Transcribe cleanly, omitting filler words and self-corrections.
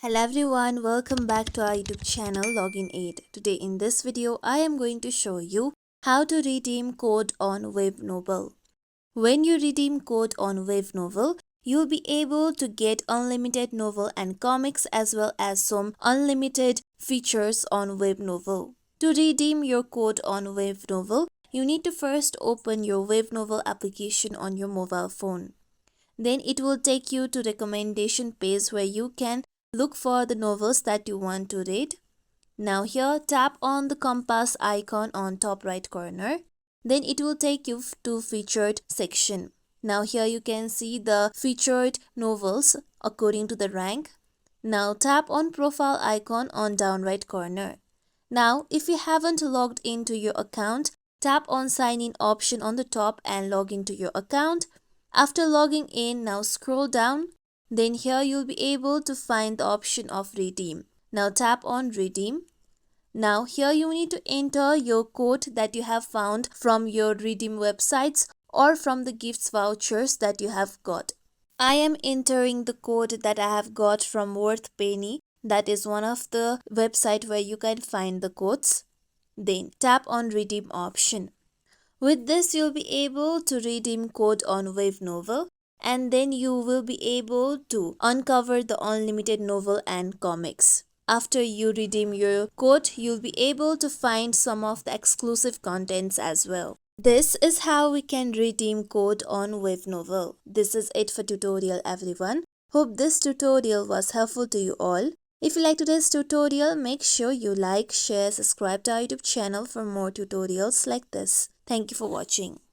Hello everyone, welcome back to our YouTube channel Login Aid. Today in this video, I am going to show you how to redeem code on Webnovel. When you redeem code on Webnovel, you'll be able to get unlimited novel and comics as well as some unlimited features on Webnovel. To redeem your code on Webnovel, you need to first open your Webnovel application on your mobile phone. Then it will take you to recommendation page where you can look for the novels that you want to read. Now here tap on the compass icon on top right corner. Then it will take you to featured section. Now here you can see the featured novels according to the rank. Now tap on profile icon on down right corner. Now if you haven't logged into your account, tap on sign in option on the top and log into your account. After logging in, now scroll down. Then here you'll be able to find the option of redeem. Now tap on redeem. Now here you need to enter your code that you have found from your redeem websites or from the gifts vouchers that you have got. I am entering the code that I have got from Worth Penny. That is one of the website where you can find the codes. Then tap on redeem option. With this, you'll be able to redeem code on Webnovel, and then you will be able to uncover the unlimited novel and comics. After you redeem your code, you'll be able to find some of the exclusive contents as well. This is how we can redeem code on Webnovel. This is it for tutorial everyone. Hope this tutorial was helpful to you all. If you like today's tutorial, make sure you like, share, subscribe to our YouTube channel for more tutorials like this. Thank you for watching.